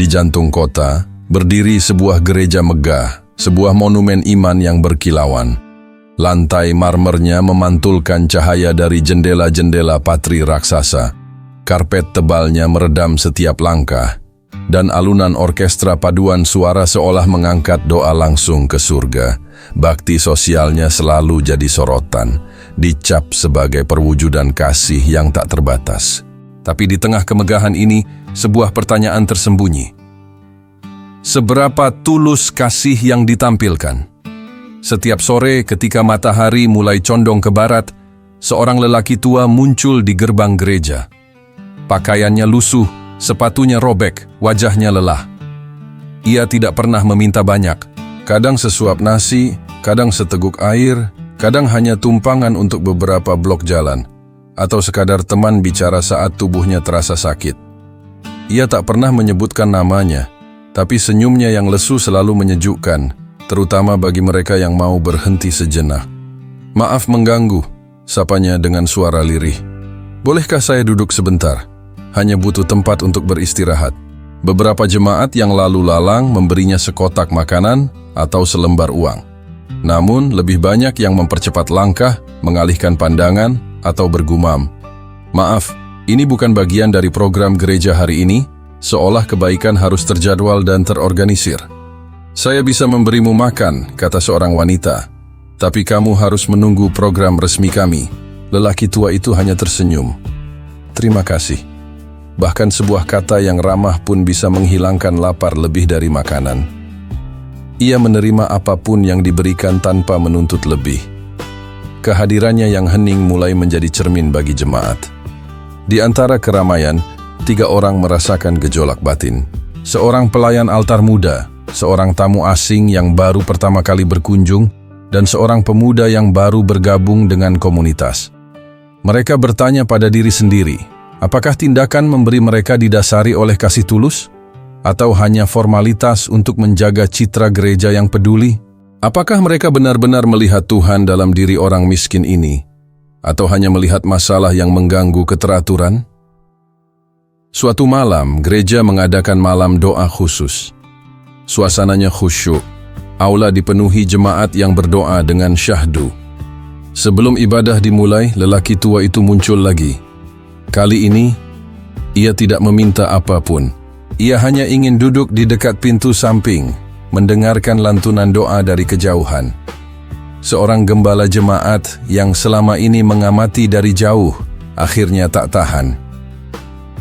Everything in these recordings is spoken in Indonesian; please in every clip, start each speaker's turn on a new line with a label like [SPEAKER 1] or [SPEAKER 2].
[SPEAKER 1] Di jantung kota, berdiri sebuah gereja megah, sebuah monumen iman yang berkilauan. Lantai marmernya memantulkan cahaya dari jendela-jendela patri raksasa. Karpet tebalnya meredam setiap langkah, dan alunan orkestra paduan suara seolah mengangkat doa langsung ke surga. Bakti sosialnya selalu jadi sorotan, dicap sebagai perwujudan kasih yang tak terbatas. Tapi di tengah kemegahan ini, sebuah pertanyaan tersembunyi. Seberapa tulus kasih yang ditampilkan? Setiap sore ketika matahari mulai condong ke barat, seorang lelaki tua muncul di gerbang gereja. Pakaiannya lusuh, sepatunya robek, wajahnya lelah. Ia tidak pernah meminta banyak. Kadang sesuap nasi, kadang seteguk air, kadang hanya tumpangan untuk beberapa blok jalan, atau sekadar teman bicara saat tubuhnya terasa sakit. Ia tak pernah menyebutkan namanya, tapi senyumnya yang lesu selalu menyejukkan, terutama bagi mereka yang mau berhenti sejenak. "Maaf mengganggu," sapanya dengan suara lirih. "Bolehkah saya duduk sebentar? Hanya butuh tempat untuk beristirahat." Beberapa jemaat yang lalu lalang memberinya sekotak makanan atau selembar uang. Namun, lebih banyak yang mempercepat langkah, mengalihkan pandangan, atau bergumam, "Maaf, ini bukan bagian dari program gereja hari ini," seolah kebaikan harus terjadwal dan terorganisir. "Saya bisa memberimu makan," kata seorang wanita, "tapi kamu harus menunggu program resmi kami." Lelaki tua itu hanya tersenyum. "Terima kasih." Bahkan sebuah kata yang ramah pun bisa menghilangkan lapar lebih dari makanan. Ia menerima apapun yang diberikan tanpa menuntut lebih. Kehadirannya yang hening mulai menjadi cermin bagi jemaat. Di antara keramaian, 3 orang merasakan gejolak batin. Seorang pelayan altar muda, seorang tamu asing yang baru pertama kali berkunjung, dan seorang pemuda yang baru bergabung dengan komunitas. Mereka bertanya pada diri sendiri, apakah tindakan memberi mereka didasari oleh kasih tulus? Atau hanya formalitas untuk menjaga citra gereja yang peduli? Apakah mereka benar-benar melihat Tuhan dalam diri orang miskin ini? Atau hanya melihat masalah yang mengganggu keteraturan? Suatu malam, gereja mengadakan malam doa khusus. Suasananya khusyuk. Aula dipenuhi jemaat yang berdoa dengan syahdu. Sebelum ibadah dimulai, lelaki tua itu muncul lagi. Kali ini, ia tidak meminta apapun. Ia hanya ingin duduk di dekat pintu samping, mendengarkan lantunan doa dari kejauhan. Seorang gembala jemaat yang selama ini mengamati dari jauh, akhirnya tak tahan.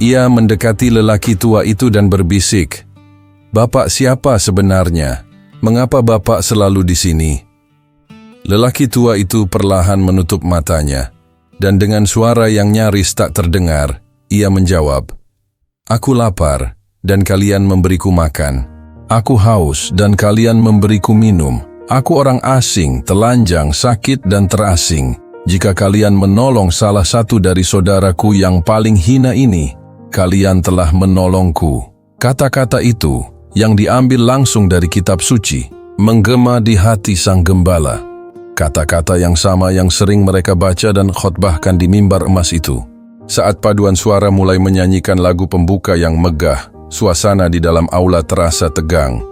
[SPEAKER 1] Ia mendekati lelaki tua itu dan berbisik, "Bapak siapa sebenarnya? Mengapa Bapak selalu di sini?" Lelaki tua itu perlahan menutup matanya, dan dengan suara yang nyaris tak terdengar, ia menjawab, "Aku lapar, dan kalian memberiku makan. Aku haus, dan kalian memberiku minum. Aku orang asing, telanjang, sakit, dan terasing. Jika kalian menolong salah satu dari saudaraku yang paling hina ini, kalian telah menolongku." Kata-kata itu, yang diambil langsung dari kitab suci, menggema di hati sang gembala. Kata-kata yang sama yang sering mereka baca dan khotbahkan di mimbar emas itu. Saat paduan suara mulai menyanyikan lagu pembuka yang megah, suasana di dalam aula terasa tegang.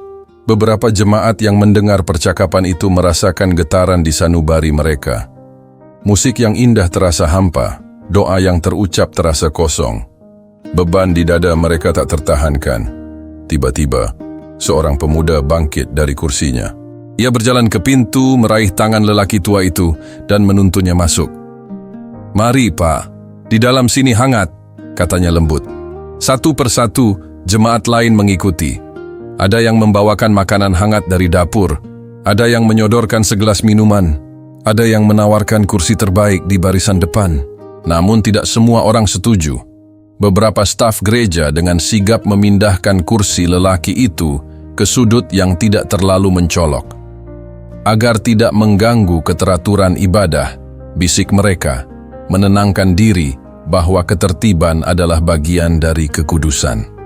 [SPEAKER 1] Beberapa jemaat yang mendengar percakapan itu merasakan getaran di sanubari mereka. Musik yang indah terasa hampa, doa yang terucap terasa kosong. Beban di dada mereka tak tertahankan. Tiba-tiba, seorang pemuda bangkit dari kursinya. Ia berjalan ke pintu, meraih tangan lelaki tua itu, dan menuntunnya masuk. "Mari, Pak, di dalam sini hangat," katanya lembut. Satu persatu, jemaat lain mengikuti. Ada yang membawakan makanan hangat dari dapur, ada yang menyodorkan segelas minuman, ada yang menawarkan kursi terbaik di barisan depan. Namun tidak semua orang setuju. Beberapa staf gereja dengan sigap memindahkan kursi lelaki itu ke sudut yang tidak terlalu mencolok. Agar tidak mengganggu keteraturan ibadah, bisik mereka, menenangkan diri bahwa ketertiban adalah bagian dari kekudusan.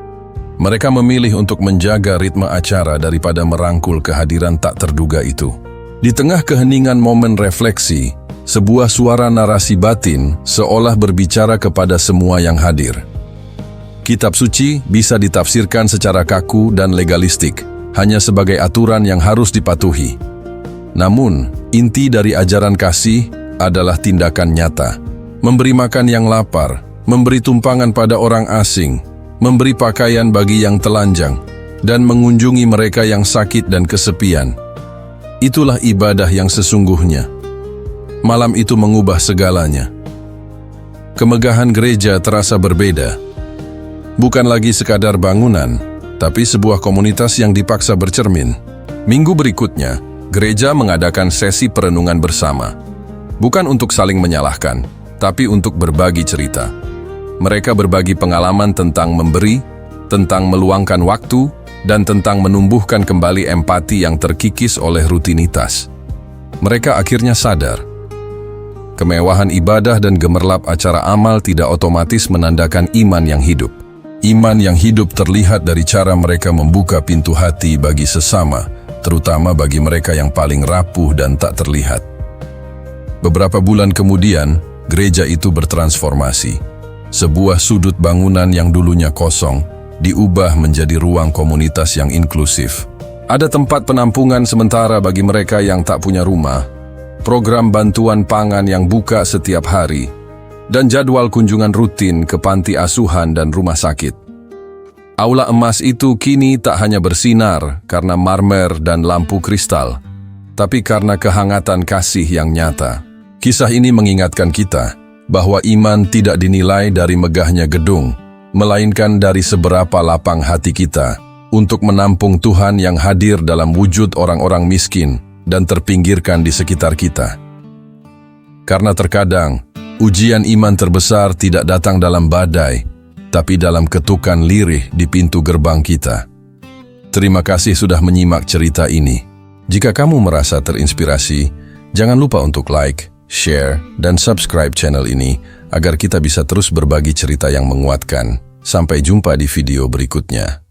[SPEAKER 1] Mereka memilih untuk menjaga ritme acara daripada merangkul kehadiran tak terduga itu. Di tengah keheningan momen refleksi, sebuah suara narasi batin seolah berbicara kepada semua yang hadir. Kitab suci bisa ditafsirkan secara kaku dan legalistik, hanya sebagai aturan yang harus dipatuhi. Namun, inti dari ajaran kasih adalah tindakan nyata. Memberi makan yang lapar, memberi tumpangan pada orang asing, memberi pakaian bagi yang telanjang, dan mengunjungi mereka yang sakit dan kesepian. Itulah ibadah yang sesungguhnya. Malam itu mengubah segalanya. Kemegahan gereja terasa berbeda. Bukan lagi sekadar bangunan, tapi sebuah komunitas yang dipaksa bercermin. Minggu berikutnya, gereja mengadakan sesi perenungan bersama. Bukan untuk saling menyalahkan, tapi untuk berbagi cerita. Mereka berbagi pengalaman tentang memberi, tentang meluangkan waktu, dan tentang menumbuhkan kembali empati yang terkikis oleh rutinitas. Mereka akhirnya sadar, kemewahan ibadah dan gemerlap acara amal tidak otomatis menandakan iman yang hidup. Iman yang hidup terlihat dari cara mereka membuka pintu hati bagi sesama, terutama bagi mereka yang paling rapuh dan tak terlihat. Beberapa bulan kemudian, gereja itu bertransformasi. Sebuah sudut bangunan yang dulunya kosong, diubah menjadi ruang komunitas yang inklusif. Ada tempat penampungan sementara bagi mereka yang tak punya rumah, program bantuan pangan yang buka setiap hari, dan jadwal kunjungan rutin ke panti asuhan dan rumah sakit. Aula emas itu kini tak hanya bersinar karena marmer dan lampu kristal, tapi karena kehangatan kasih yang nyata. Kisah ini mengingatkan kita bahwa iman tidak dinilai dari megahnya gedung, melainkan dari seberapa lapang hati kita untuk menampung Tuhan yang hadir dalam wujud orang-orang miskin dan terpinggirkan di sekitar kita. Karena terkadang, ujian iman terbesar tidak datang dalam badai, tapi dalam ketukan lirih di pintu gerbang kita. Terima kasih sudah menyimak cerita ini. Jika kamu merasa terinspirasi, jangan lupa untuk like, share, dan subscribe channel ini agar kita bisa terus berbagi cerita yang menguatkan. Sampai jumpa di video berikutnya.